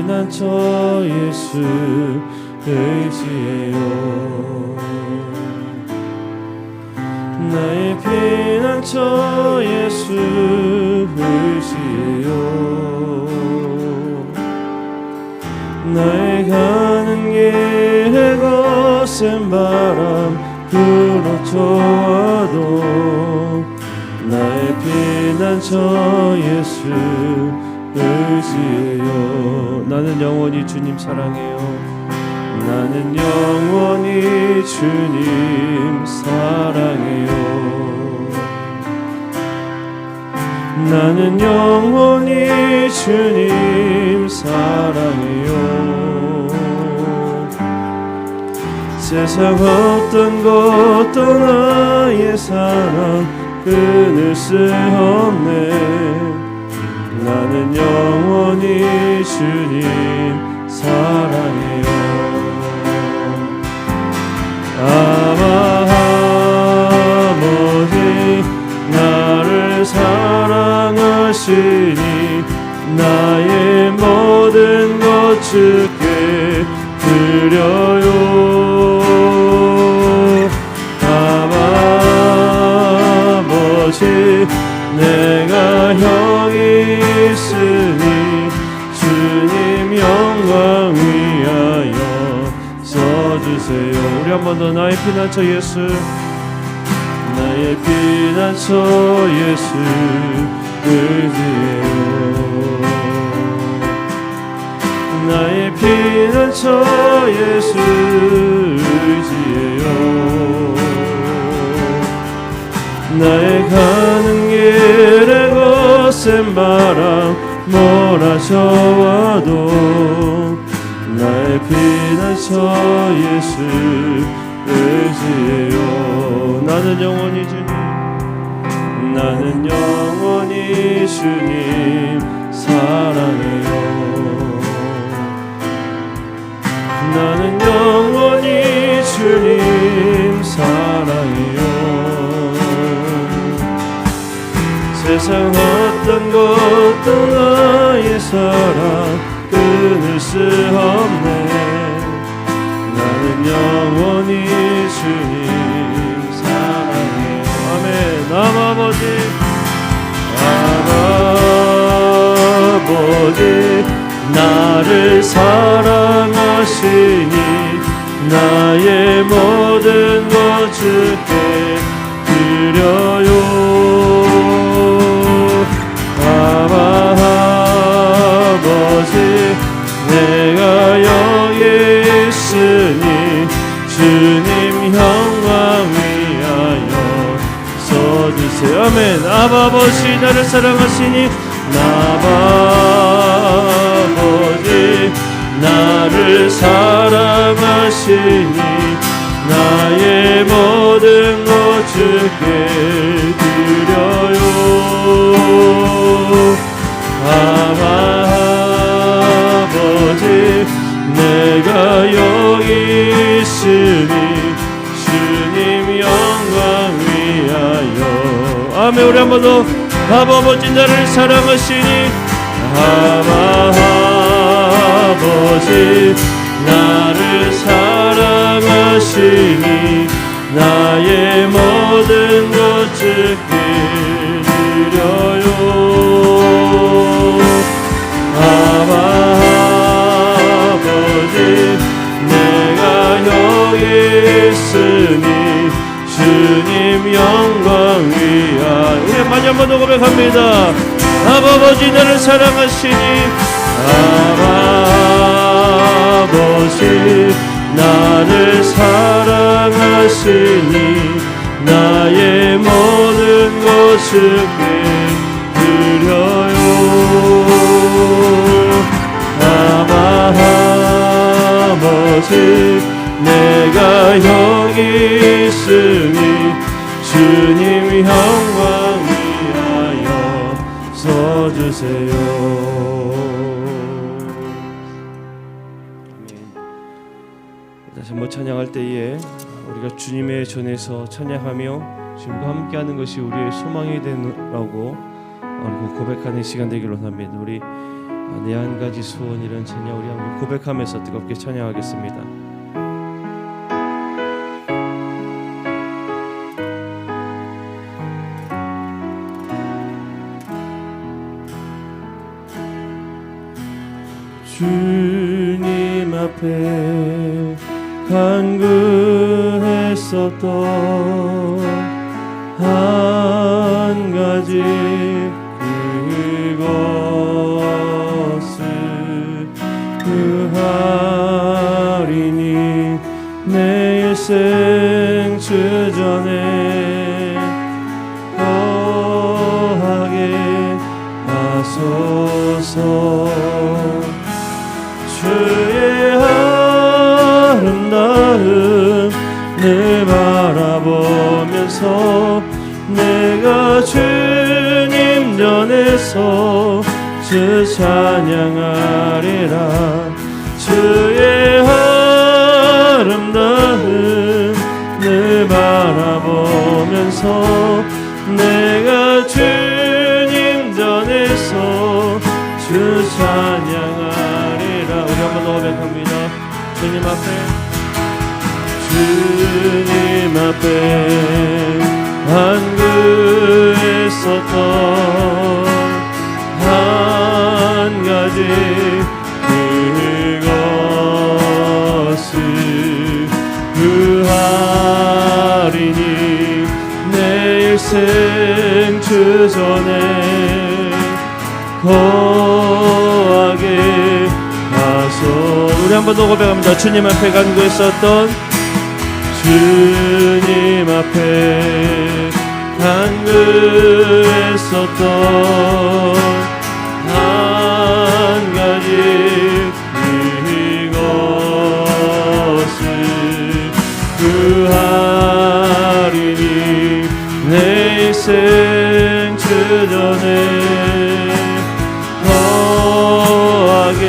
피난처 예수 의지해요. 나의 피난처 예수 의지해요. 나의 가는 길에 거센 바람 불어쳐와도 나의 피난처 예수 의지해요. 나는 영원히 주님 사랑해요. 나는 영원히 주님 사랑해요. 나는 영원히 주님 사랑해요. 세상 어떤 것도 나의 사랑 끊을 수 없네. 나는 영원히 주님 사랑해요. 아버지 나를 사랑하시니 나의 모든 것 주께 드려요. 아버지 내가 여기 있으니 주님 영광 위하여 써주세요. 우리 한 번 더 나의 피난처 예수, 나의 피난처 예수 의지해요. 나의 피난처 예수 의지해요. 나의 가는 길에 거센 바람 몰아쳐와도 나의 피난처 예수 의지해요. 나는 영원히 주님, 나는 영원히 주님 사랑해요. 나는 영원히 주님 사랑해요. 세상 어떤 것도 나의 사랑 끊을 수 없네. 나는 영원히 주님 사랑해요. 아멘. 아버지 나를 사랑하시니 나의 모든 것 주께 드려요. 아버지 내가 여기 있으니 주님 영광 위하여 써주세요. 아멘. 아버지 나를 사랑하시니 아버지 나를 사랑하시니 나의 모든 것 주께 드려요. 아버지 내가 여기 있으니 주님 영광 위하여. 아멘. 우리 한 번 더. 아버지 나를 사랑하시니 아버지 나를 사랑하시니 나의 모든 것 주께 드려요. 아버지 내가 여기 있으니 주님 영광 위하여. 우리 마지막 한 번 더 고백합니다. 아버지 나를 사랑하시니 아버지 나를 사랑하시니 나의 모든 것 주께 드려요. 아버지 내가 여기 있으니 주님 영광 위하여 써주세요. 다시 한번 찬양할 때에 우리가 주님의 전에서 찬양하며 주님과 함께하는 것이 우리의 소망이 되라고 고백하는 시간 되기로 합니다. 우리 내 한 가지 소원이란 주냐, 우리 한번 고백하면서 뜨겁게 찬양하겠습니다. 주님 앞에 간구했었던 한 가지 그것을 구하리니 내 일생 주전에 거하게 하소서. 주의 아름다움을 바라보면서 내가 주님 전에서 주 찬양하리라. 주의 아름다움을 바라보면서 내가 주님 전에서 주 찬양하리라. 우리 한번 더 고백합니다. 주님 앞에 간구했었던 한 가지 그것을 구하리니 내 일생 주전에 거하게 하소. 우리 한 번 더 고백합니다. 주님 앞에 간구했었던 주님 앞에 간구했었던 한 가지 그것을 구하리니 내 일생 주전에 거하게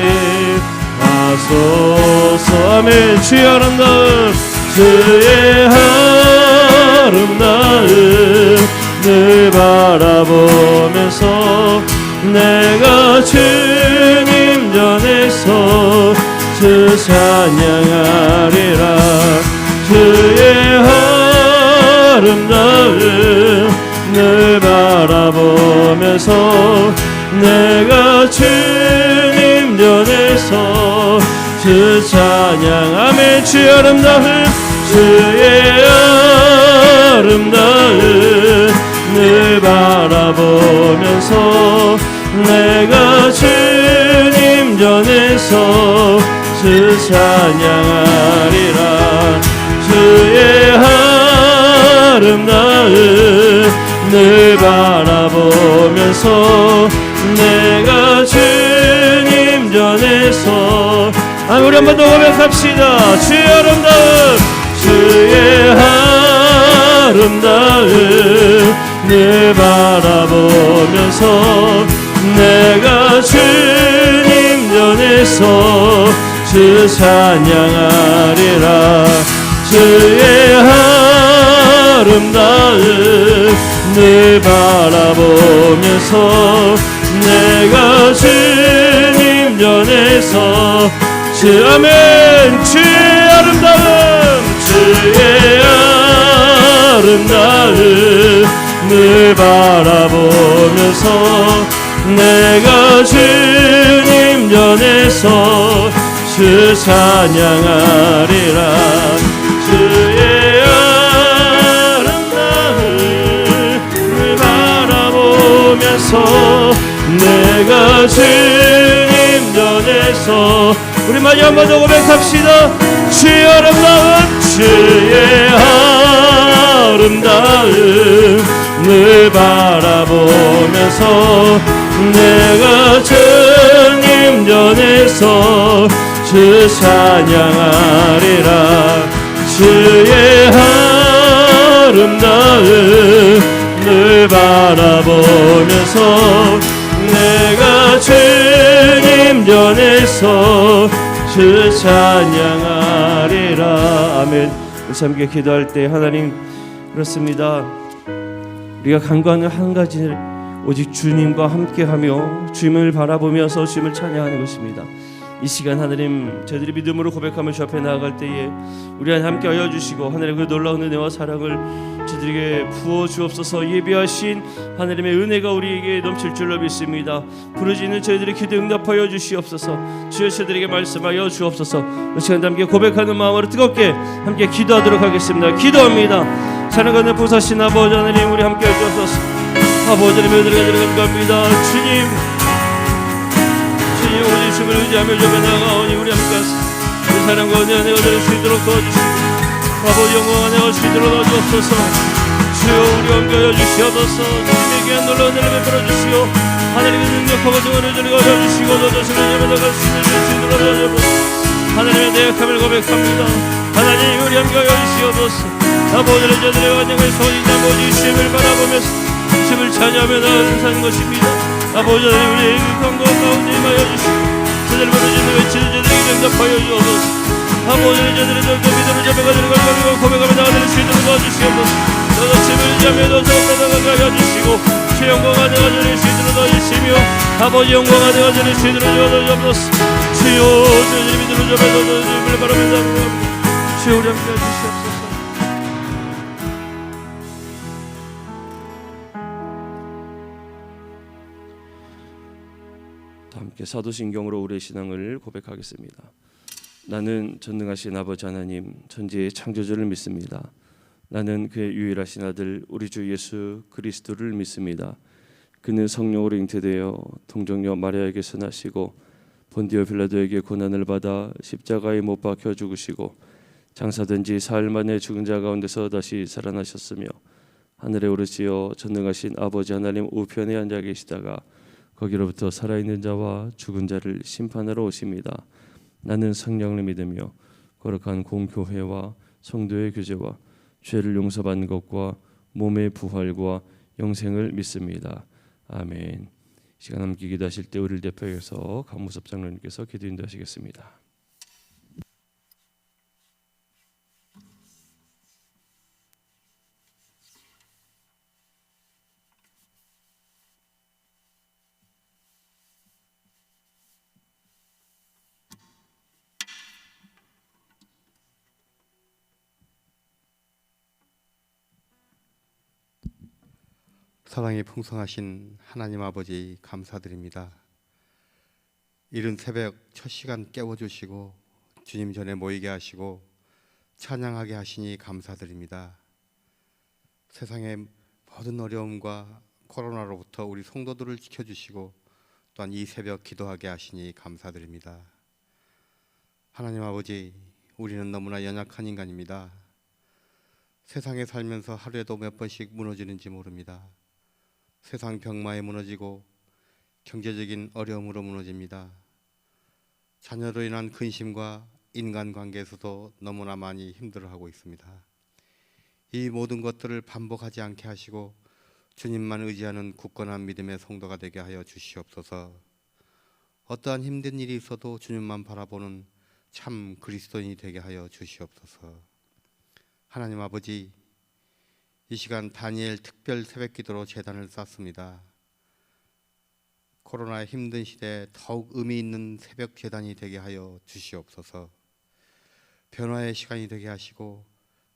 하소서. 아멘. 주의 아름다움, 주의 아름다움을 바라보면서 내가 주님 전에서 주 찬양하리라. 주의 아름다움을 바라보면서 내가 주님 전에서 주 찬양하며 주의 아름다움, 주의 아름다움을 바라보면서 내가 주님 전에서 주 찬양하리라. 주의 아름다움을 바라보면서 내가 주님 전에서 우리 한 번 더 고백합시다. 주의 아름다움, 주의 아름다움을 바라보면서 내가 주님 전에서 주 찬양하리라. 주의 아름다움을 바라보면서 내가 주님 전에서 아멘. 주의 아름다움, 주의 아름다움을 바라보면서 내가 주님 전에서 주 찬양하리라. 주의 아름다움을 바라보면서 내가 주님 전에서 우리 많이 한 번 더 고백합시다. 주의 아름다움, 주의 아름다움을 바라보면서 내가 주님 전에서 주 찬양하리라. 주의 아름다움을 바라보면서 내가 주님 전에서 주 찬양하리라. 아멘. 우리 함께 기도할 때 하나님, 그렇습니다. 우리가 간구하는 한 가지 오직 주님과 함께하며 주님을 바라보면서 주님을 찬양하는 것입니다. 이 시간 하나님, 저희들이 믿음으로 고백하며 주 앞에 나아갈 때에 우리 안에 함께하여 주시고 하나님의 그 놀라운 은혜와 사랑을 저희들에게 부어 주옵소서. 예비하신 하나님의 은혜가 우리에게 넘칠 줄로 믿습니다. 부르짖는 저희들의 기도 응답하여 주시옵소서. 주여 저희들에게 말씀하여 주옵소서. 이 시간 함께 고백하는 마음으로 뜨겁게 함께 기도하도록 하겠습니다. 기도합니다. 사랑하는 보살신 아버지 하나님, 우리 함께해 주옵소서. 아버지 하나님, 은혜가 들어갑니다. 주님 오직 주를 의지하며 저가 나아가오니 우리 함께 그 사랑과 은혜가 되어 수 있도록 도와주시고 아버지 영광 안에 갈 수 있도록 도와주옵소서. 주여 우리 함께하여 주시옵소서. 주님에게 놀라운 은혜를 베풀어 주시오. 하나님의 능력하고 정원을 저리가 주시고 너 자신을 예배해 나갈 수 있는 수 있도록 도와주옵소서. 하나님의 대역함을 고백합니다. 하나님 우리 함께하여 주시옵소서. 아버지를 저들의 완전한 손이 아버지 주님을 바라보면서 주님을 찬양하며 나아가는 것입니다. 아버지 하나님, 우리의 강과 가운데 임하여 주시고 저들을 부르짖는 외치는 저들에게 응답하여 주옵소서. 아버지 하나님, 저들의 믿음을 잡아가 들어가고 고백하며 나아가는 수 있도록 도와주시옵소서. 너도 주님을 의지하며 너도 나아가게 하여 주시고 주 영광 안에 가져낼 수 있도록 도와주시며 아버지 영광 안에 가져낼 수 있도록 도와주옵소서. 주여 저희들의 믿음을 잡아 너도 주님을 바라며 나아갑니다. 주여 우리 함께 해주시옵소서. 함께 사도신경으로 우리의 신앙을 고백하겠습니다. 나는 전능하신 아버지 하나님 천지의 창조주를 믿습니다. 나는 그의 유일하신 아들 우리 주 예수 그리스도를 믿습니다. 그는 성령으로 잉태되어 동정녀 마리아에게서 나시고 본디오 빌라도에게 고난을 받아 십자가에 못 박혀 죽으시고 장사된 지 사흘 만에 죽은 자 가운데서 다시 살아나셨으며 하늘에 오르시어 전능하신 아버지 하나님 우편에 앉아 계시다가 거기로부터 살아있는 자와 죽은 자를 심판하러 오십니다. 나는 성령을 믿으며 거룩한 공교회와 성도의 교제와 죄를 용서받는 것과 몸의 부활과 영생을 믿습니다. 아멘. 시간 함께 기도하실 때 우리를 대표해서 강무섭 장로님께서 기도 인도하시겠습니다. 사랑이 풍성하신 하나님 아버지 감사드립니다. 이른 새벽 첫 시간 깨워주시고 주님 전에 모이게 하시고 찬양하게 하시니 감사드립니다. 세상의 모든 어려움과 코로나로부터 우리 성도들을 지켜주시고 또한 이 새벽 기도하게 하시니 감사드립니다. 하나님 아버지, 우리는 너무나 연약한 인간입니다. 세상에 살면서 하루에도 몇 번씩 무너지는지 모릅니다. 세상 병마에 무너지고 경제적인 어려움으로 무너집니다. 자녀로 인한 근심과 인간관계에서도 너무나 많이 힘들어하고 있습니다. 이 모든 것들을 반복하지 않게 하시고 주님만 의지하는 굳건한 믿음의 성도가 되게 하여 주시옵소서. 어떠한 힘든 일이 있어도 주님만 바라보는 참 그리스도인이 되게 하여 주시옵소서. 하나님 아버지, 이 시간 다니엘 특별 새벽기도로 제단을 쌓습니다. 코로나의 힘든 시대에 더욱 의미 있는 새벽 제단이 되게 하여 주시옵소서. 변화의 시간이 되게 하시고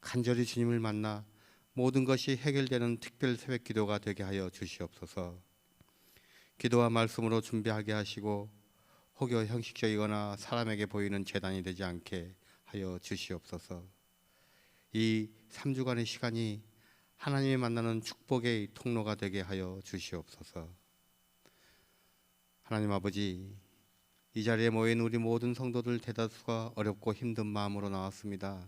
간절히 주님을 만나 모든 것이 해결되는 특별 새벽기도가 되게 하여 주시옵소서. 기도와 말씀으로 준비하게 하시고 혹여 형식적이거나 사람에게 보이는 제단이 되지 않게 하여 주시옵소서. 이 3주간의 시간이 하나님을 만나는 축복의 통로가 되게 하여 주시옵소서. 하나님 아버지, 이 자리에 모인 우리 모든 성도들 대다수가 어렵고 힘든 마음으로 나왔습니다.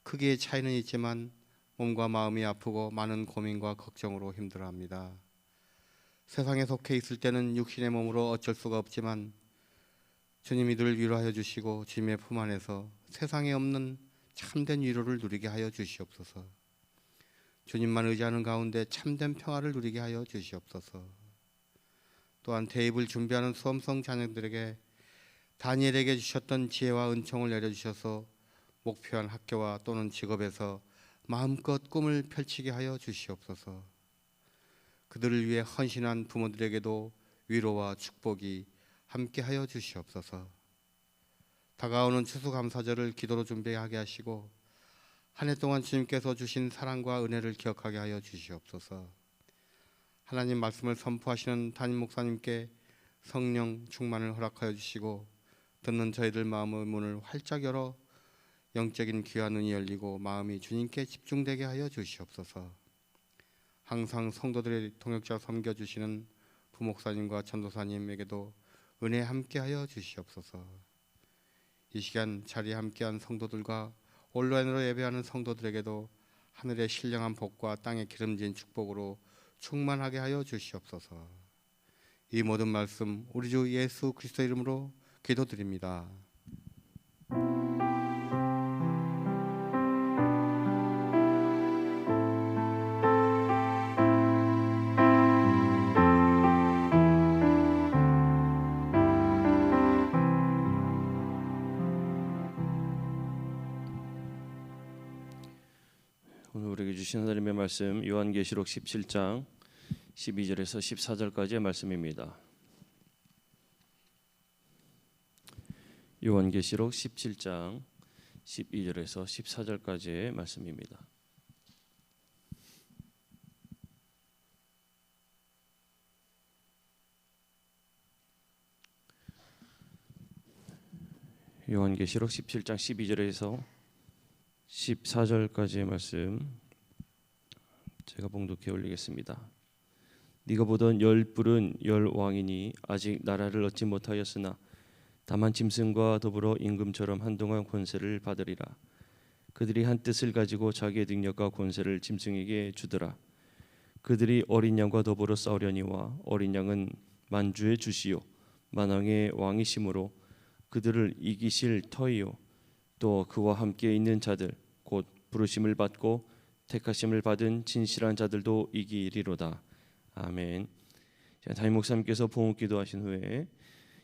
크기의 차이는 있지만 몸과 마음이 아프고 많은 고민과 걱정으로 힘들어합니다. 세상에 속해 있을 때는 육신의 몸으로 어쩔 수가 없지만 주님이 이들을 위로하여 주시고 주님의 품 안에서 세상에 없는 참된 위로를 누리게 하여 주시옵소서. 주님만 의지하는 가운데 참된 평화를 누리게 하여 주시옵소서. 또한 대입을 준비하는 수험생 자녀들에게 다니엘에게 주셨던 지혜와 은총을 내려주셔서 목표한 학교와 또는 직업에서 마음껏 꿈을 펼치게 하여 주시옵소서. 그들을 위해 헌신한 부모들에게도 위로와 축복이 함께하여 주시옵소서. 다가오는 추수감사절을 기도로 준비하게 하시고 한 해 동안 주님께서 주신 사랑과 은혜를 기억하게 하여 주시옵소서. 하나님 말씀을 선포하시는 담임 목사님께 성령 충만을 허락하여 주시고 듣는 저희들 마음의 문을 활짝 열어 영적인 귀와 눈이 열리고 마음이 주님께 집중되게 하여 주시옵소서. 항상 성도들의 동역자 섬겨주시는 부목사님과 전도사님에게도 은혜 함께하여 주시옵소서. 이 시간 자리에 함께한 성도들과 온라인으로 예배하는 성도들에게도 하늘의 신령한 복과 땅의 기름진 축복으로 충만하게 하여 주시옵소서. 이 모든 말씀 우리 주 예수 그리스도 이름으로 기도드립니다. 오늘 우리에게 주신 하나님의 말씀 요한계시록 17장 12절에서 14절까지의 말씀입니다. 요한계시록 17장 12절에서 14절까지의 말씀입니다. 요한계시록 17장 12절에서 14절까지의 말씀 제가 봉독해 올리겠습니다. 네가 보던 열 뿔은 열 왕이니 아직 나라를 얻지 못하였으나 다만 짐승과 더불어 임금처럼 한동안 권세를 받으리라. 그들이 한 뜻을 가지고 자기의 능력과 권세를 짐승에게 주더라. 그들이 어린 양과 더불어 싸우려니와 어린 양은 만주의 주시요 만왕의 왕이심으로 그들을 이기실 터이요 또 그와 함께 있는 자들 곧 부르심을 받고 택하심을 받은 진실한 자들도 이기리로다. 아멘. 담임 목사님께서 봉헌 기도하신 후에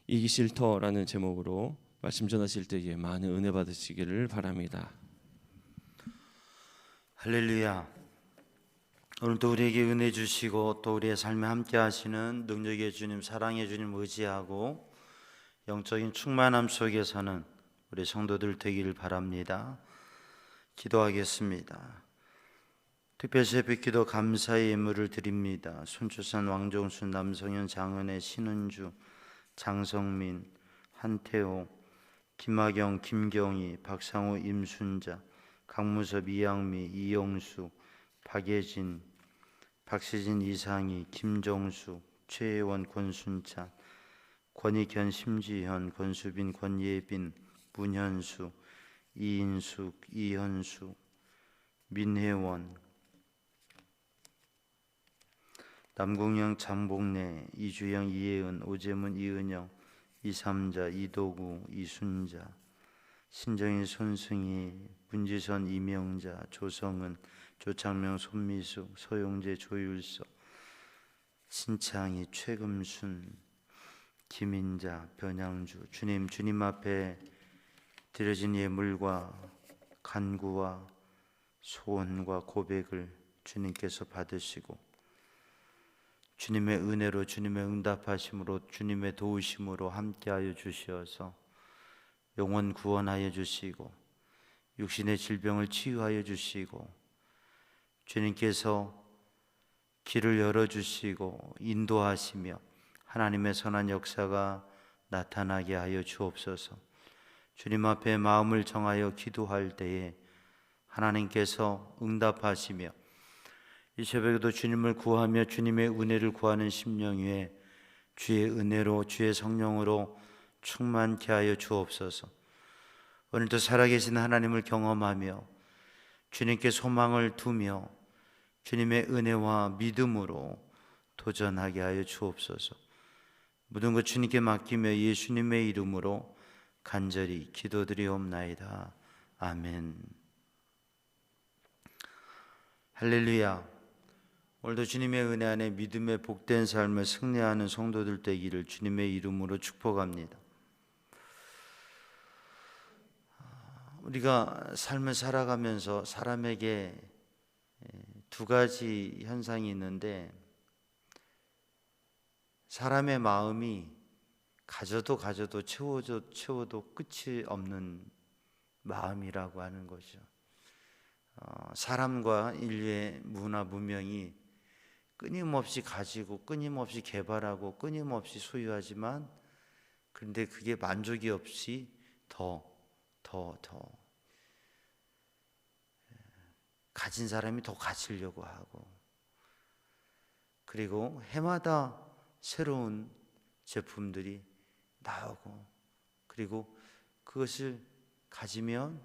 이기실 터라는 제목으로 말씀 전하실 때에 많은 은혜 받으시기를 바랍니다. 할렐루야. 오늘도 우리에게 은혜 주시고 또 우리의 삶에 함께 하시는 능력의 주님, 사랑의 주님 의지하고 영적인 충만함 속에 사는 우리 성도들 되기를 바랍니다. 기도하겠습니다. 특별 새벽기도 감사의 예물을 드립니다. 손주산, 왕종순, 남성현, 장은혜, 신은주, 장성민, 한태호, 김하경, 김경희, 박상우, 임순자, 강무섭, 이양미, 이영수, 박예진, 박세진, 이상희, 김정수, 최혜원, 권순찬, 권익현, 심지현, 권수빈, 권예빈, 문현수, 이인숙, 이현수, 민혜원, 남궁영, 장복래, 이주영, 이혜은, 오재문, 이은영, 이삼자, 이도구, 이순자, 신정인, 손승희, 문지선, 이명자, 조성은, 조창명, 손미숙, 소용재, 조율서, 신창희, 최금순, 김인자, 변양주. 주님 앞에 드려진 예물과 간구와 소원과 고백을 주님께서 받으시고 주님의 은혜로, 주님의 응답하심으로, 주님의 도우심으로 함께하여 주시어서 영혼 구원하여 주시고 육신의 질병을 치유하여 주시고 주님께서 길을 열어주시고 인도하시며 하나님의 선한 역사가 나타나게 하여 주옵소서. 주님 앞에 마음을 정하여 기도할 때에 하나님께서 응답하시며 이 새벽에도 주님을 구하며 주님의 은혜를 구하는 심령 위에 주의 은혜로, 주의 성령으로 충만케 하여 주옵소서. 오늘도 살아계신 하나님을 경험하며 주님께 소망을 두며 주님의 은혜와 믿음으로 도전하게 하여 주옵소서. 모든 것 주님께 맡기며 예수님의 이름으로 간절히 기도드리옵나이다. 아멘. 할렐루야. 오늘도 주님의 은혜 안에 믿음의 복된 삶을 승리하는 성도들 되기를 주님의 이름으로 축복합니다. 우리가 삶을 살아가면서 사람에게 두 가지 현상이 있는데 사람의 마음이 가져도 채워도 끝이 없는 마음이라고 하는 거죠. 사람과 인류의 문화 문명이 끊임없이 가지고 끊임없이 개발하고 끊임없이 소유하지만 그런데 그게 만족이 없이 더 가진 사람이 더 가지려고 하고, 그리고 해마다 새로운 제품들이 나오고, 그리고 그것을 가지면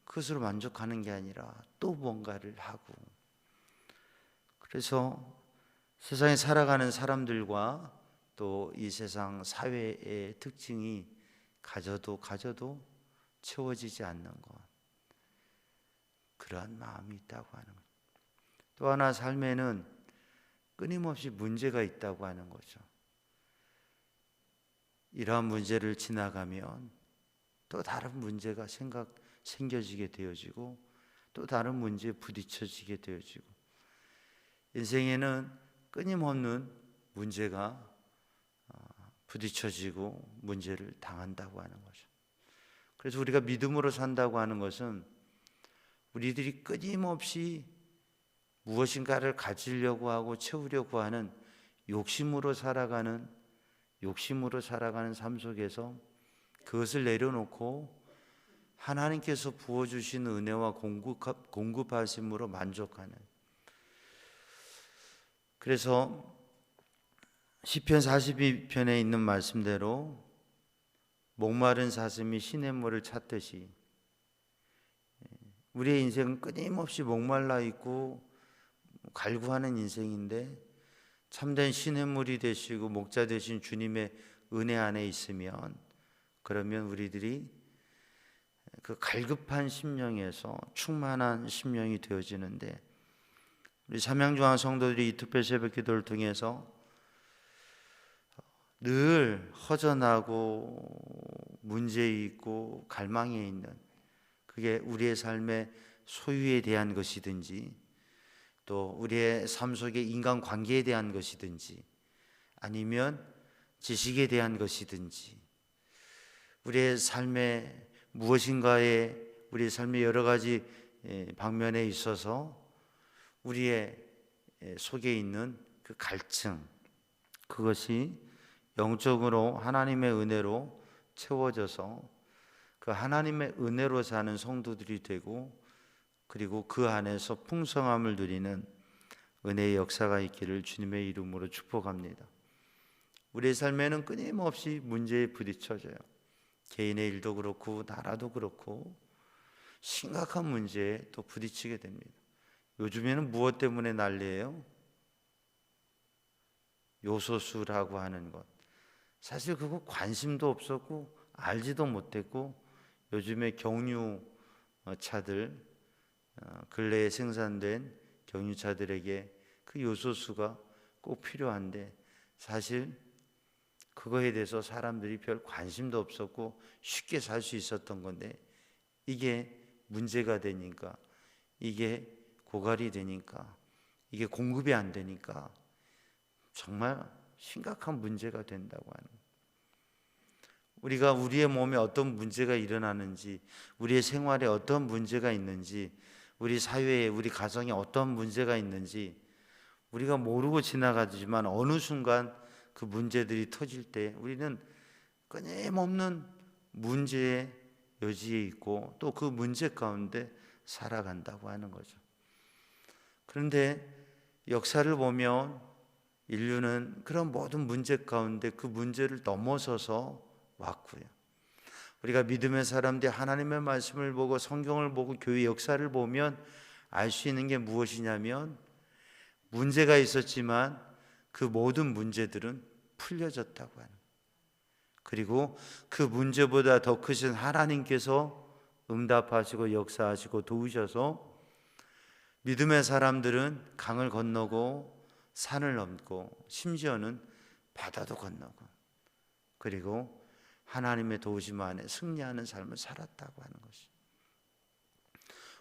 그것으로 만족하는 게 아니라 또 뭔가를 하고, 그래서 세상에 살아가는 사람들과 또 이 세상 사회의 특징이 가져도 채워지지 않는 것, 그러한 마음이 있다고 하는 것. 또 하나, 삶에는 끊임없이 문제가 있다고 하는 거죠. 이러한 문제를 지나가면 또 다른 문제가 생겨지게 되어지고 또 다른 문제에 부딪혀지게 되어지고, 인생에는 끊임없는 문제가 부딪혀지고 문제를 당한다고 하는 거죠. 그래서 우리가 믿음으로 산다고 하는 것은 우리들이 끊임없이 무엇인가를 가지려고 하고 채우려고 하는 욕심으로 살아가는 삶 속에서 그것을 내려놓고 하나님께서 부어주신 은혜와 공급하심으로 만족하는, 그래서 시편 42편에 있는 말씀대로 목마른 사슴이 시냇물을 찾듯이 우리의 인생은 끊임없이 목말라 있고 갈구하는 인생인데, 참된 시냇물이 되시고 목자 되신 주님의 은혜 안에 있으면, 그러면 우리들이 그 갈급한 심령에서 충만한 심령이 되어지는데, 우리 삼양중앙 성도들이 이 특별 새벽 기도를 통해서 늘 허전하고 문제 있고 갈망에 있는, 그게 우리의 삶의 소유에 대한 것이든지 또 우리의 삶 속의 인간관계에 대한 것이든지 아니면 지식에 대한 것이든지, 우리의 삶의 무엇인가에, 우리의 삶의 여러 가지 방면에 있어서 우리의 속에 있는 그 갈증, 그것이 영적으로 하나님의 은혜로 채워져서 그 하나님의 은혜로 사는 성도들이 되고, 그리고 그 안에서 풍성함을 누리는 은혜의 역사가 있기를 주님의 이름으로 축복합니다. 우리의 삶에는 끊임없이 문제에 부딪혀져요. 개인의 일도 그렇고 나라도 그렇고 심각한 문제에 또 부딪히게 됩니다. 요즘에는 무엇 때문에 난리예요? 요소수라고 하는 것. 사실 그거 관심도 없었고 알지도 못했고, 요즘에 경유차들, 근래에 생산된 경유차들에게 그 요소수가 꼭 필요한데, 사실 그거에 대해서 사람들이 별 관심도 없었고 쉽게 살 수 있었던 건데, 이게 문제가 되니까, 이게 고갈이 되니까, 이게 공급이 안 되니까 정말 심각한 문제가 된다고 하는 거예요. 우리가 우리의 몸에 어떤 문제가 일어나는지, 우리의 생활에 어떤 문제가 있는지, 우리 사회에, 우리 가정에 어떤 문제가 있는지 우리가 모르고 지나가지만 어느 순간 그 문제들이 터질 때 우리는 끊임없는 문제의 여지에 있고 또 그 문제 가운데 살아간다고 하는 거죠. 그런데 역사를 보면 인류는 그런 모든 문제 가운데 그 문제를 넘어서서 왔고요. 우리가 믿음의 사람들이 하나님의 말씀을 보고 성경을 보고 교회 역사를 보면 알 수 있는 게 무엇이냐면, 문제가 있었지만 그 모든 문제들은 풀려졌다고 하는 거예요. 그리고 그 문제보다 더 크신 하나님께서 응답하시고 역사하시고 도우셔서 믿음의 사람들은 강을 건너고 산을 넘고 심지어는 바다도 건너고, 그리고 하나님의 도우심 안에 승리하는 삶을 살았다고 하는 것이,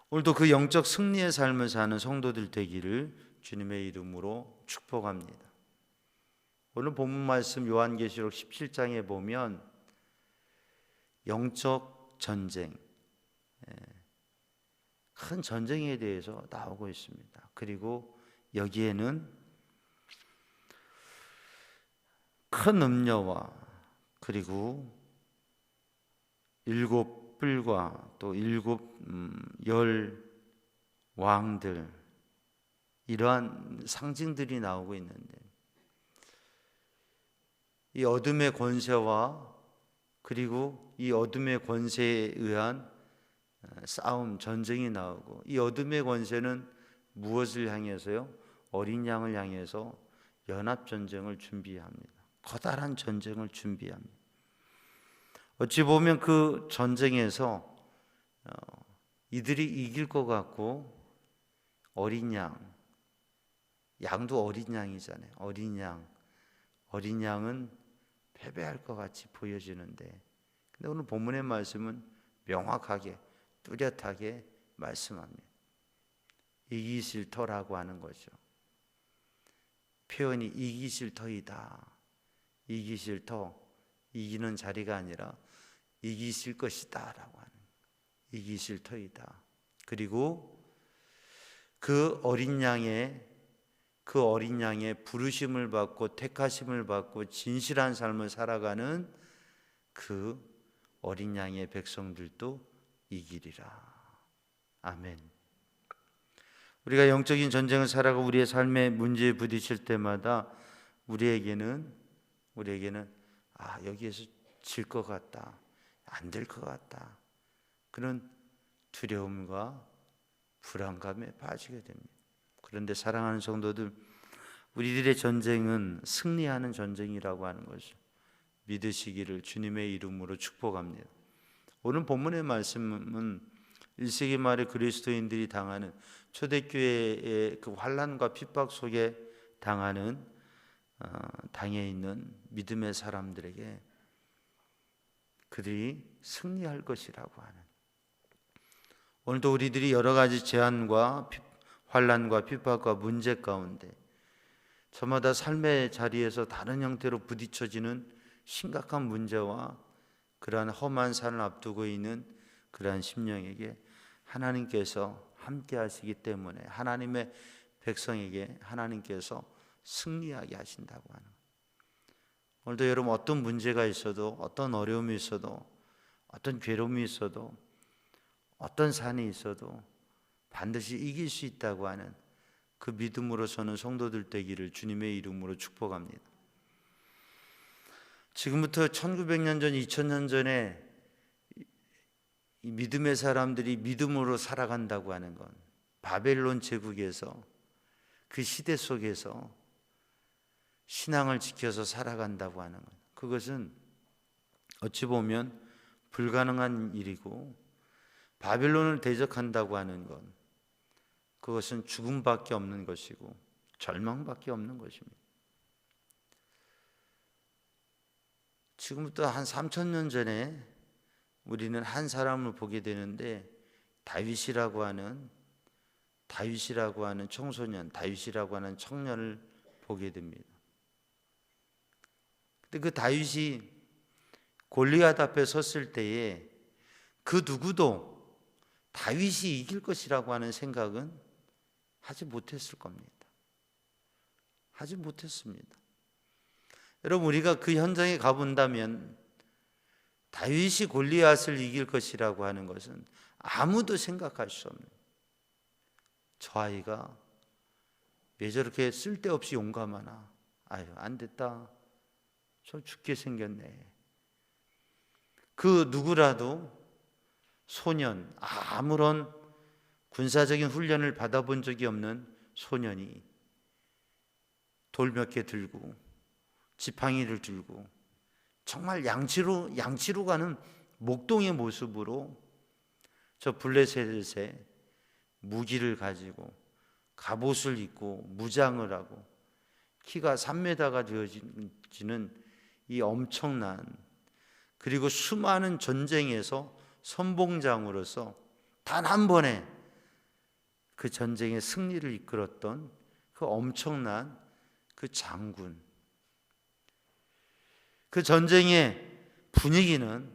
오늘도 그 영적 승리의 삶을 사는 성도들 되기를 주님의 이름으로 축복합니다. 오늘 본문 말씀 요한계시록 17장에 보면 영적 전쟁, 큰 전쟁에 대해서 나오고 있습니다. 그리고 여기에는 큰 음녀와 그리고 7뿔과 또 7열 왕들, 이러한 상징들이 나오고 있는데, 이 어둠의 권세와 그리고 이 어둠의 권세에 의한 싸움, 전쟁이 나오고, 이 어둠의 권세는 무엇을 향해서요? 어린 양을 향해서 연합전쟁을 준비합니다. 커다란 전쟁을 준비합니다. 어찌 보면 그 전쟁에서 이들이 이길 것 같고, 어린 양도 어린 양이잖아요. 어린 양은 패배할 것 같이 보여지는데, 근데 오늘 본문의 말씀은 명확하게 뚜렷하게 말씀합니다. 이기실 터라고 하는 거죠. 표현이 이기실 터이다. 이기실 터, 이기는 자리가 아니라 이기실 것이다 라고 하는, 이기실 터이다. 그리고 그 어린 양의 부르심을 받고 택하심을 받고 진실한 삶을 살아가는 그 어린 양의 백성들도 이기리라. 아멘. 우리가 영적인 전쟁을 살아가 우리의 삶의 문제에 부딪힐 때마다 우리에게는 여기에서 질 것 같다, 안 될 것 같다, 그런 두려움과 불안감에 빠지게 됩니다. 그런데 사랑하는 성도들, 우리들의 전쟁은 승리하는 전쟁이라고 하는 것을 믿으시기를 주님의 이름으로 축복합니다. 오늘 본문의 말씀은 1세기 말에 그리스도인들이 당하는, 초대교회의 그 환난과 핍박 속에 당해 있는 믿음의 사람들에게 그들이 승리할 것이라고 하는, 오늘도 우리들이 여러 가지 제한과 환난과 핍박과 문제 가운데 저마다 삶의 자리에서 다른 형태로 부딪혀지는 심각한 문제와 그러한 험한 산을 앞두고 있는 그러한 심령에게 하나님께서 함께 하시기 때문에 하나님의 백성에게 하나님께서 승리하게 하신다고 하는, 오늘도 여러분 어떤 문제가 있어도, 어떤 어려움이 있어도, 어떤 괴로움이 있어도, 어떤 산이 있어도 반드시 이길 수 있다고 하는 그 믿음으로 서는 성도들 되기를 주님의 이름으로 축복합니다. 지금부터 1900년 전, 2000년 전에 이 믿음의 사람들이 믿음으로 살아간다고 하는 건, 바벨론 제국에서 그 시대 속에서 신앙을 지켜서 살아간다고 하는 것, 그것은 어찌 보면 불가능한 일이고, 바벨론을 대적한다고 하는 것, 그것은 죽음밖에 없는 것이고 절망밖에 없는 것입니다. 지금부터 한 3000년 전에 우리는 한 사람을 보게 되는데, 다윗이라고 하는 청소년, 다윗이라고 하는 청년을 보게 됩니다. 근데 그 다윗이 골리앗 앞에 섰을 때에 그 누구도 다윗이 이길 것이라고 하는 생각은 하지 못했을 겁니다. 하지 못했습니다. 여러분, 우리가 그 현장에 가본다면 다윗이 골리앗을 이길 것이라고 하는 것은 아무도 생각할 수 없는, 저 아이가 왜 저렇게 쓸데없이 용감하나, 아유 안 됐다, 저 죽게 생겼네. 그 누구라도 소년, 아무런 군사적인 훈련을 받아본 적이 없는 소년이 돌 몇 개 들고 지팡이를 들고 정말 양치로 가는 목동의 모습으로 저 블레셋에 무기를 가지고 갑옷을 입고 무장을 하고 키가 3m가 되어지는 이 엄청난, 그리고 수많은 전쟁에서 선봉장으로서 단 한 번에 그 전쟁의 승리를 이끌었던 그 엄청난 그 장군, 그 전쟁의 분위기는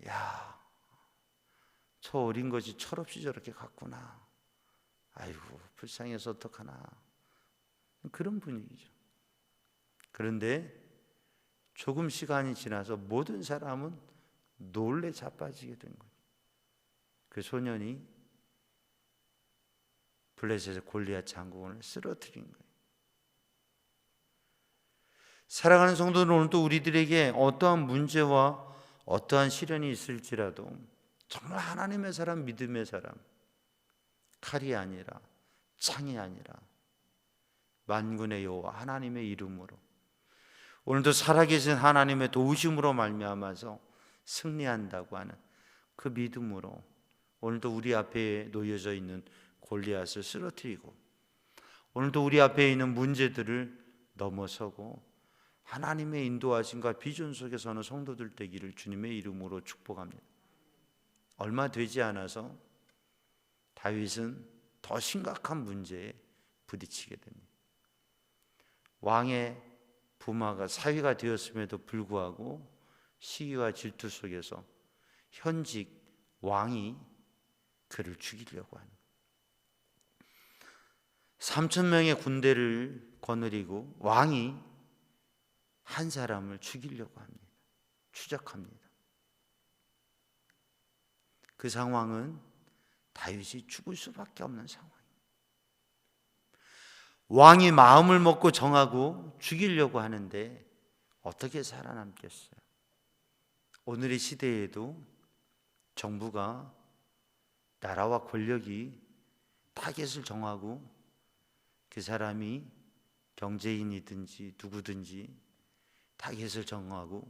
야, 저 어린 것이 철없이 저렇게 갔구나. 아이고 불쌍해서 어떡하나. 그런 분위기죠. 그런데 조금 시간이 지나서 모든 사람은 놀래 자빠지게 된 거예요. 그 소년이 블레셋의 골리앗 장군을 쓰러뜨린 거예요. 사랑하는 성도는 오늘도 우리들에게 어떠한 문제와 어떠한 시련이 있을지라도 정말 하나님의 사람, 믿음의 사람, 칼이 아니라 창이 아니라 만군의 여호와 하나님의 이름으로 오늘도 살아계신 하나님의 도우심으로 말미암아서 승리한다고 하는 그 믿음으로 오늘도 우리 앞에 놓여져 있는 골리앗을 쓰러뜨리고 오늘도 우리 앞에 있는 문제들을 넘어서고 하나님의 인도하심과 비전 속에 서는 성도들 되기를 주님의 이름으로 축복합니다. 얼마 되지 않아서 다윗은 더 심각한 문제에 부딪히게 됩니다. 왕의 부마가 사위가 되었음에도 불구하고 시기와 질투 속에서 현직 왕이 그를 죽이려고 하는 3,000명의 군대를 거느리고 왕이 한 사람을 죽이려고 합니다. 추적합니다. 그 상황은 다윗이 죽을 수밖에 없는 상황입니다. 왕이 마음을 먹고 정하고 죽이려고 하는데 어떻게 살아남겠어요? 오늘의 시대에도 정부가 나라와 권력이 타겟을 정하고 그 사람이 경제인이든지 누구든지 타겟을 정하고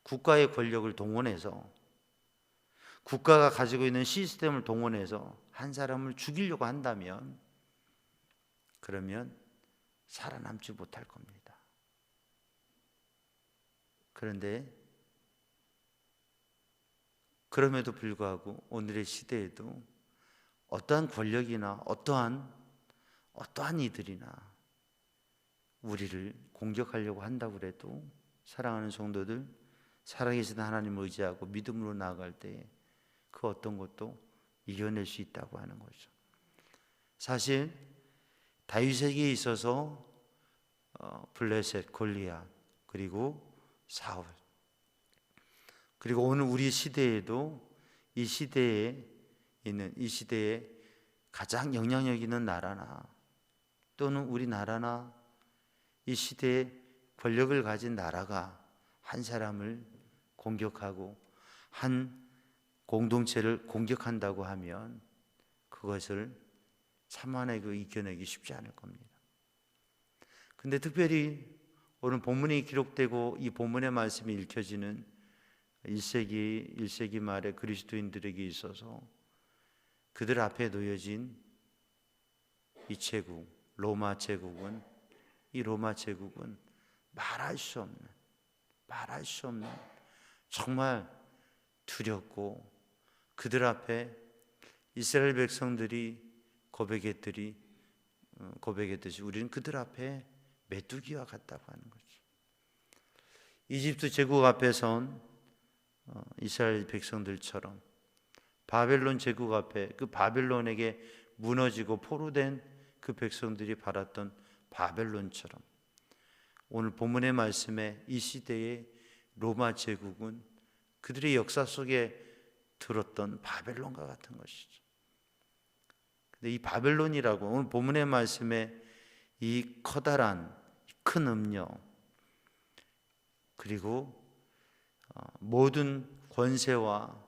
국가의 권력을 동원해서 국가가 가지고 있는 시스템을 동원해서 한 사람을 죽이려고 한다면 그러면 살아남지 못할 겁니다. 그런데 그럼에도 불구하고 오늘의 시대에도 어떠한 권력이나 어떠한 이들이나 우리를 공격하려고 한다고 해도 사랑하는 성도들, 살아계신 하나님을 의지하고 믿음으로 나아갈 때 그 어떤 것도 이겨낼 수 있다고 하는 거죠. 사실 다윗에게 있어서 블레셋, 골리앗, 그리고 사울, 그리고 오늘 우리 시대에도 이 시대에 가장 영향력 있는 나라나 또는 우리나라나 이 시대에 권력을 가진 나라가 한 사람을 공격하고 한 공동체를 공격한다고 하면 그것을 참아내고 이겨내기 쉽지 않을 겁니다. 근데 특별히 오늘 본문이 기록되고 이 본문의 말씀이 읽혀지는 1세기 말의 그리스도인들에게 있어서 그들 앞에 놓여진 이 제국, 로마 제국은 말할 수 없는 정말 두렵고 그들 앞에 이스라엘 백성들이 고백했듯이 우리는 그들 앞에 메뚜기와 같다고 하는 거죠. 이집트 제국 앞에 선 이스라엘 백성들처럼 바벨론 제국 앞에 그 바벨론에게 무너지고 포로된 그 백성들이 바랐던 바벨론처럼 오늘 본문의 말씀에 이 시대의 로마 제국은 그들의 역사 속에 들었던 바벨론과 같은 것이죠. 근데 이 바벨론이라고 오늘 본문의 말씀에 이 커다란 큰 음력 그리고 모든 권세와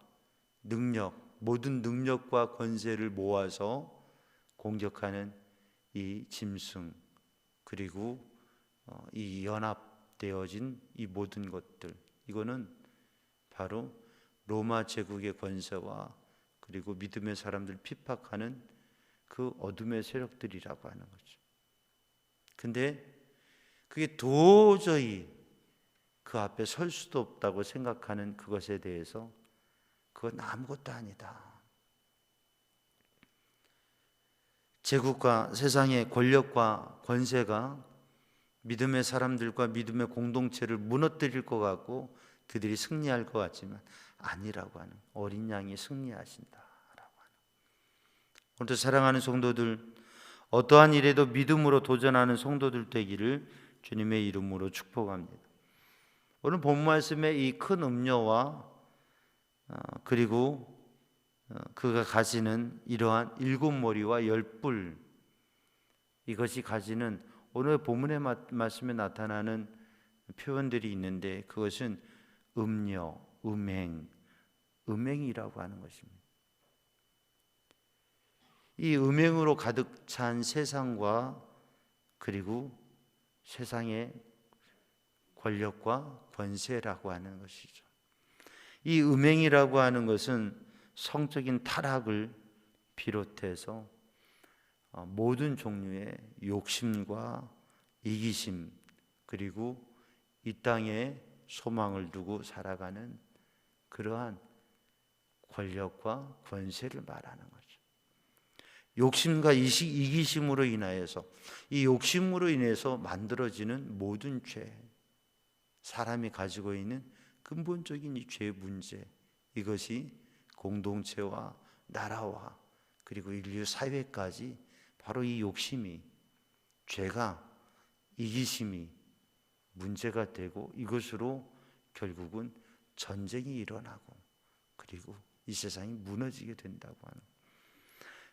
능력, 모든 능력과 권세를 모아서 공격하는 이 짐승 그리고 이 연합되어진 이 모든 것들, 이거는 바로 로마 제국의 권세와 그리고 믿음의 사람들 핍박하는 그 어둠의 세력들이라고 하는 거죠. 근데 그게 도저히 그 앞에 설 수도 없다고 생각하는 그것에 대해서 그건 아무것도 아니다. 제국과 세상의 권력과 권세가 믿음의 사람들과 믿음의 공동체를 무너뜨릴 것 같고 그들이 승리할 것 같지만 아니라고 하는, 어린 양이 승리하신다라고 하는. 오늘도 사랑하는 성도들, 어떠한 일에도 믿음으로 도전하는 성도들 되기를 주님의 이름으로 축복합니다. 오늘 본 말씀의 이 큰 음녀와 그리고 그가 가지는 이러한 7머리와 10뿔, 이것이 가지는 오늘 본문의 말씀에 나타나는 표현들이 있는데 그것은 음녀, 음행이라고 하는 것입니다. 이 음행으로 가득 찬 세상과 그리고 세상의 권력과 권세라고 하는 것이죠. 이 음행이라고 하는 것은 성적인 타락을 비롯해서 모든 종류의 욕심과 이기심, 그리고 이 땅에 소망을 두고 살아가는 그러한 권력과 권세를 말하는 거죠. 욕심과 이기심으로 인하여서, 이 욕심으로 인해서 만들어지는 모든 죄, 사람이 가지고 있는 근본적인 이 죄의 문제, 이것이 공동체와 나라와 그리고 인류 사회까지 바로 이 욕심이, 죄가, 이기심이 문제가 되고 이것으로 결국은 전쟁이 일어나고 그리고 이 세상이 무너지게 된다고 하는.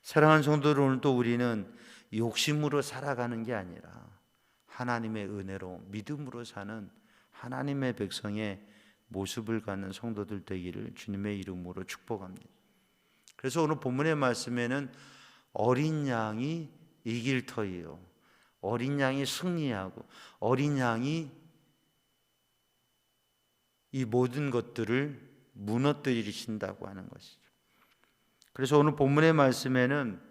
사랑하는 성도들, 오늘 또 우리는 욕심으로 살아가는 게 아니라 하나님의 은혜로 믿음으로 사는 하나님의 백성의 모습을 갖는 성도들 되기를 주님의 이름으로 축복합니다. 그래서 오늘 본문의 말씀에는 어린 양이 이길 터이요, 어린 양이 승리하고 어린 양이 이 모든 것들을 무너뜨리신다고 하는 것이죠. 그래서 오늘 본문의 말씀에는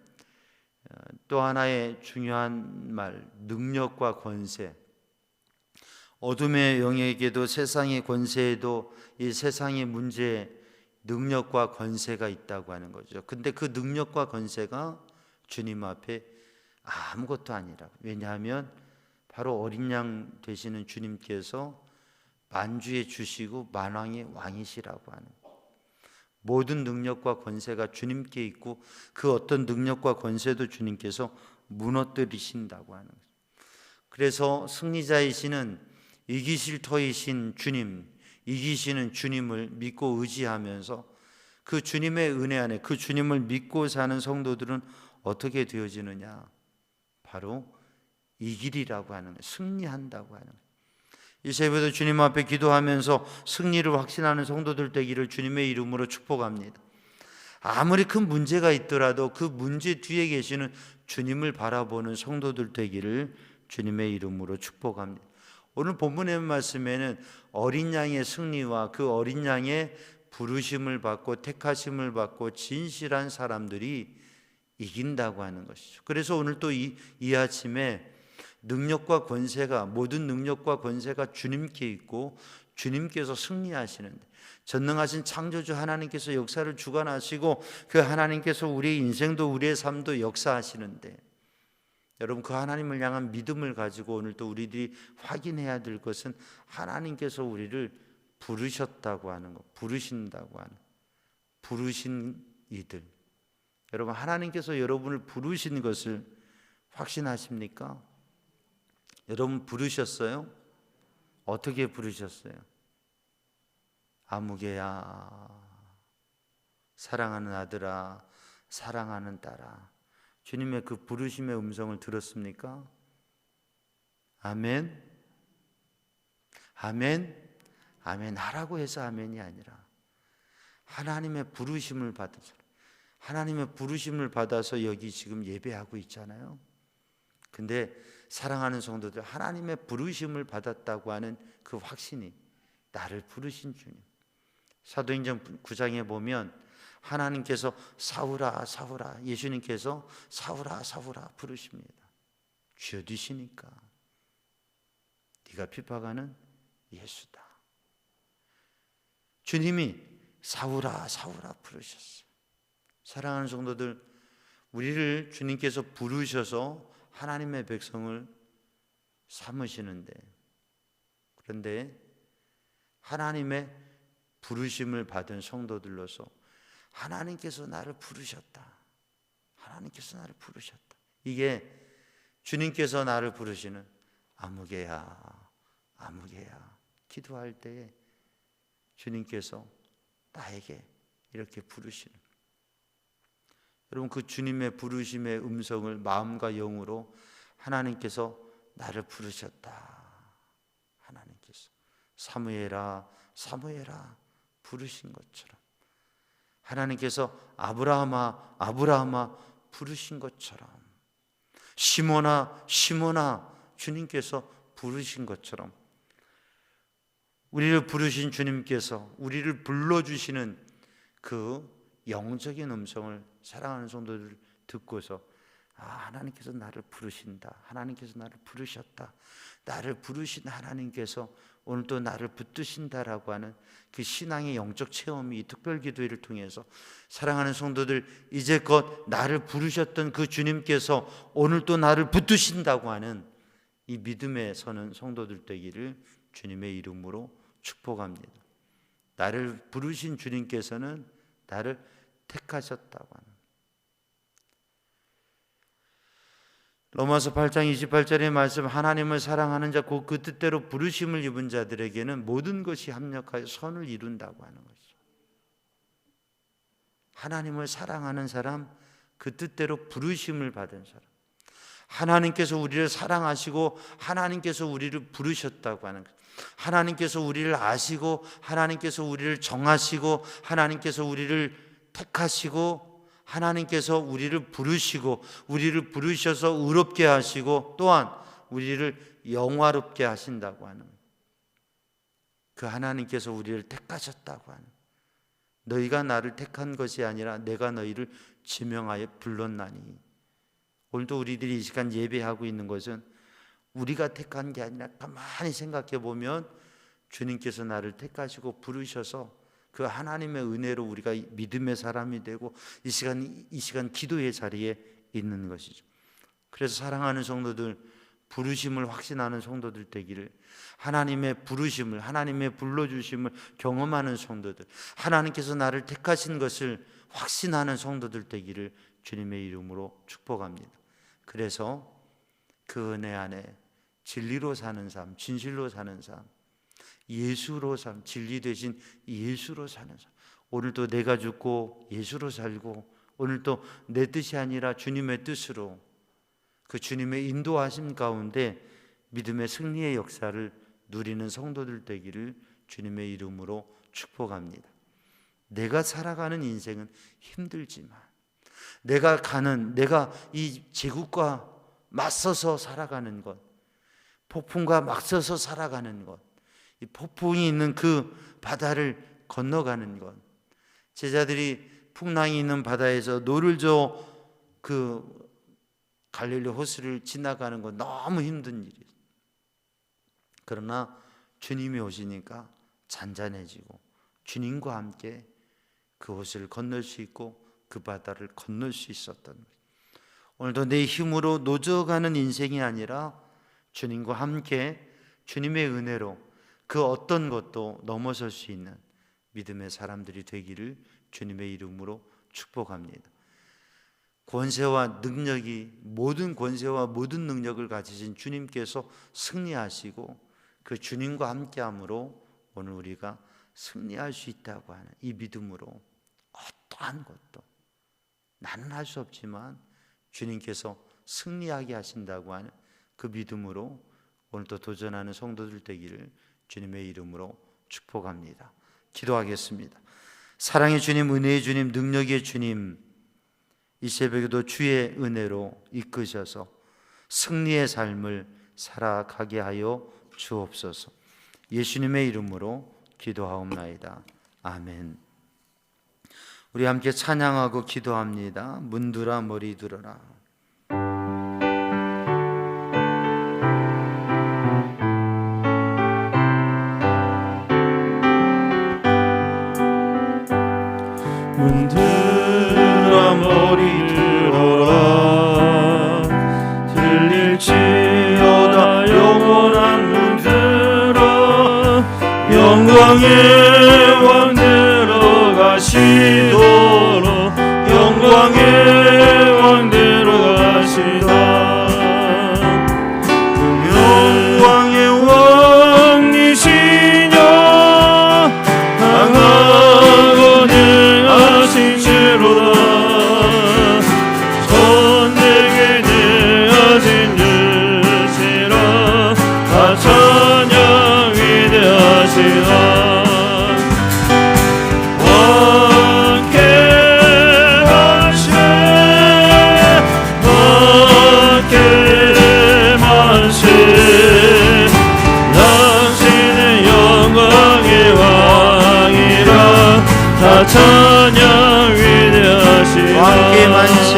또 하나의 중요한 말, 능력과 권세, 어둠의 영에게도 세상의 권세에도 이 세상의 문제에 능력과 권세가 있다고 하는 거죠. 근데 그 능력과 권세가 주님 앞에 아무것도 아니라고. 왜냐하면 바로 어린 양 되시는 주님께서 만주의 주시고 만왕의 왕이시라고 하는 거예요. 모든 능력과 권세가 주님께 있고 그 어떤 능력과 권세도 주님께서 무너뜨리신다고 하는 거예요. 그래서 승리자이시는 이기실 터이신 주님, 이기시는 주님을 믿고 의지하면서 그 주님의 은혜 안에 그 주님을 믿고 사는 성도들은 어떻게 되어지느냐? 바로 이길이라고 하는 거예요. 승리한다고 하는 거예요. 이 새벽에도 주님 앞에 기도하면서 승리를 확신하는 성도들 되기를 주님의 이름으로 축복합니다. 아무리 큰 문제가 있더라도 그 문제 뒤에 계시는 주님을 바라보는 성도들 되기를 주님의 이름으로 축복합니다. 오늘 본문의 말씀에는 어린 양의 승리와 그 어린 양의 부르심을 받고 택하심을 받고 진실한 사람들이 이긴다고 하는 것이죠. 그래서 오늘 또 이 아침에 능력과 권세가, 모든 능력과 권세가 주님께 있고 주님께서 승리하시는데, 전능하신 창조주 하나님께서 역사를 주관하시고 그 하나님께서 우리의 인생도 우리의 삶도 역사하시는데, 여러분 그 하나님을 향한 믿음을 가지고 오늘 또 우리들이 확인해야 될 것은 하나님께서 우리를 부르셨다고 하는 것, 부르신다고 하는, 부르신 이들. 여러분 하나님께서 여러분을 부르신 것을 확신하십니까? 여러분 부르셨어요? 어떻게 부르셨어요? 아무개야, 사랑하는 아들아, 사랑하는 딸아. 주님의 그 부르심의 음성을 들었습니까? 아멘. 아멘. 아멘 하라고 해서 아멘이 아니라 하나님의 부르심을 받은 사람, 하나님의 부르심을 받아서 여기 지금 예배하고 있잖아요. 근데 사랑하는 성도들, 하나님의 부르심을 받았다고 하는 그 확신이, 나를 부르신 주님. 사도행전 9장에 보면 하나님께서 사울아 사울아, 예수님께서 사울아 사울아 부르십니다. 쥐어 뒤시니까 네가 핍박하는 예수다. 주님이 사울아 사울아 부르셨어요. 사랑하는 성도들, 우리를 주님께서 부르셔서 하나님의 백성을 삼으시는데, 그런데 하나님의 부르심을 받은 성도들로서 하나님께서 나를 부르셨다. 하나님께서 나를 부르셨다. 이게 주님께서 나를 부르시는 아무개야, 아무개야. 기도할 때에 주님께서 나에게 이렇게 부르시는, 여러분 그 주님의 부르심의 음성을 마음과 영으로 하나님께서 나를 부르셨다. 하나님께서 사무엘아, 사무엘아 부르신 것처럼, 하나님께서 아브라함아, 아브라함아 부르신 것처럼, 시몬아, 시몬아 주님께서 부르신 것처럼, 우리를 부르신 주님께서 우리를 불러주시는 그 영적인 음성을 사랑하는 성도들 듣고서, 하나님께서 나를 부르신다, 하나님께서 나를 부르셨다, 나를 부르신 하나님께서 오늘도 나를 붙드신다라고 하는 그 신앙의 영적 체험이 이 특별기도회를 통해서 사랑하는 성도들, 이제껏 나를 부르셨던 그 주님께서 오늘도 나를 붙드신다고 하는 이 믿음에 서는 성도들 되기를 주님의 이름으로 축복합니다. 나를 부르신 주님께서는 나를 택하셨다고 하는, 로마서 8장 28절의 말씀, 하나님을 사랑하는 자 곧 그 뜻대로 부르심을 입은 자들에게는 모든 것이 합력하여 선을 이룬다고 하는 것이죠. 하나님을 사랑하는 사람, 그 뜻대로 부르심을 받은 사람, 하나님께서 우리를 사랑하시고 하나님께서 우리를 부르셨다고 하는 것, 하나님께서 우리를 아시고 하나님께서 우리를 정하시고 하나님께서 우리를 택하시고 하나님께서 우리를 부르시고 우리를 부르셔서 의롭게 하시고 또한 우리를 영화롭게 하신다고 하는, 그 하나님께서 우리를 택하셨다고 하는, 너희가 나를 택한 것이 아니라 내가 너희를 지명하여 불렀나니. 오늘도 우리들이 이 시간 예배하고 있는 것은 우리가 택한 게 아니라 가만히 생각해 보면 주님께서 나를 택하시고 부르셔서 그 하나님의 은혜로 우리가 믿음의 사람이 되고 이 시간 기도의 자리에 있는 것이죠. 그래서 사랑하는 성도들, 부르심을 확신하는 성도들 되기를, 하나님의 부르심을, 하나님의 불러주심을 경험하는 성도들, 하나님께서 나를 택하신 것을 확신하는 성도들 되기를 주님의 이름으로 축복합니다. 그래서 그 은혜 안에 진리로 사는 삶, 진실로 사는 삶, 예수로 삶, 진리 대신 예수로 사는 삶, 오늘도 내가 죽고 예수로 살고 오늘도 내 뜻이 아니라 주님의 뜻으로 그 주님의 인도하심 가운데 믿음의 승리의 역사를 누리는 성도들 되기를 주님의 이름으로 축복합니다. 내가 살아가는 인생은 힘들지만, 내가 이 제국과 맞서서 살아가는 것, 폭풍과 맞서서 살아가는 것, 이 폭풍이 있는 그 바다를 건너가는 것, 제자들이 풍랑이 있는 바다에서 노를 저 그 갈릴리 호수를 지나가는 건 너무 힘든 일이에요. 그러나 주님이 오시니까 잔잔해지고 주님과 함께 그 호수를 건널 수 있고 그 바다를 건널 수 있었던 거예요. 오늘도 내 힘으로 노져가는 인생이 아니라 주님과 함께 주님의 은혜로 그 어떤 것도 넘어설 수 있는 믿음의 사람들이 되기를 주님의 이름으로 축복합니다. 권세와 능력이, 모든 권세와 모든 능력을 가지신 주님께서 승리하시고 그 주님과 함께함으로 오늘 우리가 승리할 수 있다고 하는 이 믿음으로 어떠한 것도, 나는 할 수 없지만 주님께서 승리하게 하신다고 하는 그 믿음으로 오늘도 도전하는 성도들 되기를 주님의 이름으로 축복합니다. 기도하겠습니다. 사랑의 주님, 은혜의 주님, 능력의 주님, 이 새벽에도 주의 은혜로 이끄셔서 승리의 삶을 살아가게 하여 주옵소서. 예수님의 이름으로 기도하옵나이다. 아멘. 우리 함께 찬양하고 기도합니다. 문들아 머리 들어라. 문들아 머리 들어라. 들릴지어다 영원 영광의 왕 내려가시도록 영광의 왕 내려가시다. 영광의 왕이시냐 강하고 능하신 죄로다. 전쟁에 능하신 주시라. 다 찬양 위대하시다. 찬양 위대하시다. 왕께 만세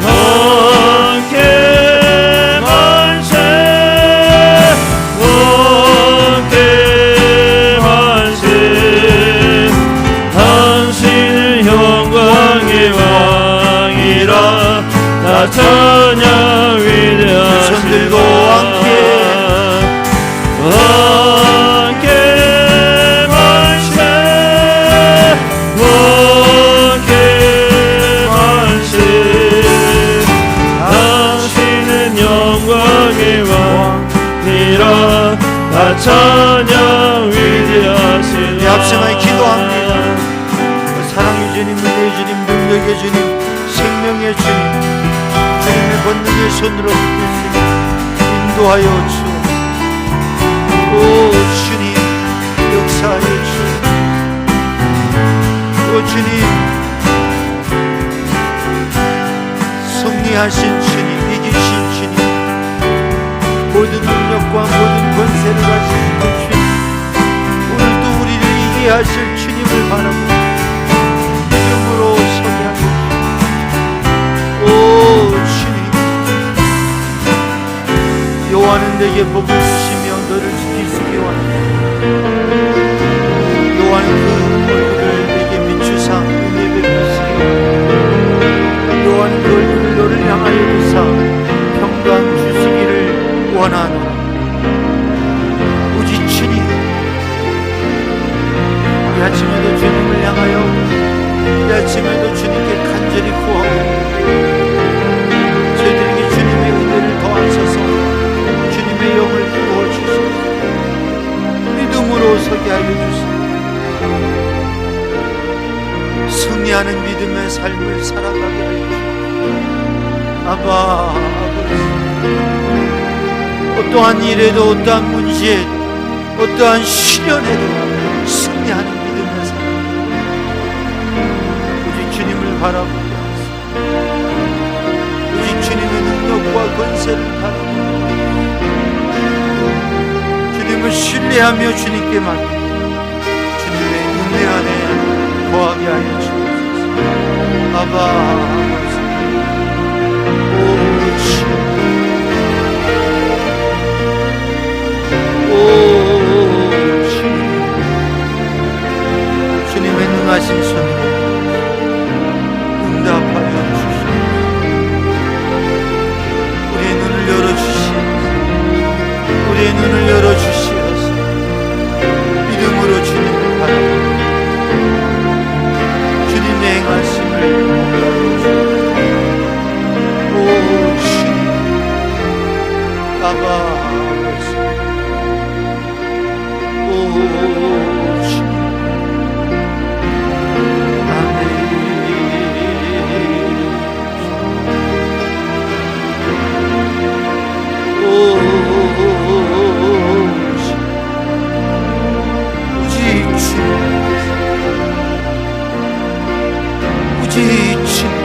왕께 만세 왕께 만세. 당신은 영광의 왕이라. 다 찬양 위대하시다. 손 들고 왕께 찬양 위대하시다. 앞서만 기도합니다. 사랑의 주님, 은혜의 주님, 능력의 주님, 생명의 주님, 주님의 권능의 손으로 붙드시니 인도하여 주옵소서. 오 주님, 역사하여 주옵소서. 오 주님, 승리하신 주님, 이기신 주님, 모든 능력과 모든 권세를 가지신 주님, 오늘도 우리를 이기게 하실 주님을 바라고 믿음으로 서게 하소서. 오 주님, 여호와는 내게 복을 주시며 너를 지키시기 원하노라. 여호와는 그 얼굴을 내게 비추사 은혜 베푸시기 원하노라. 여호와는 그 얼굴을 너를 향하여 두사 평강 주시기를 원하노라. 오직 주님, 이 아침에도 주님을 향하여 이 아침에도 주님께 간절히 구하고 저희들에게 주님의 은혜를 더하셔서 주님의 영을 부어주셔서 믿음으로 서게 하여 주시고 승리하는 믿음의 삶을 살아가게 하여 주시고 아바 아버지, 어떠한 일에도 어떠한 문제에도 어떠한 시련에도 승리하는 믿음의 삶, 오직 주님을 바라보게 하소서. 오직 주님의 능력과 권세를 바라보고 주님을 신뢰하며 주님께 맡기고 주님의 은혜 안에 거하게 하여 주옵소서. 아바 아버지, 오 주님, 주님의 능하신 손으로 응답하여 주시옵소서. 우리의 눈을 열어주시옵소서. 우리의 눈을 열어주시옵소서. 믿음으로 주님을 바라보고 주님의 행하심을 보여 주옵소서. 오 주님, 아바 아버지, 오 주님, 아멘. 오 주님, 오직 주님, 오직 주님,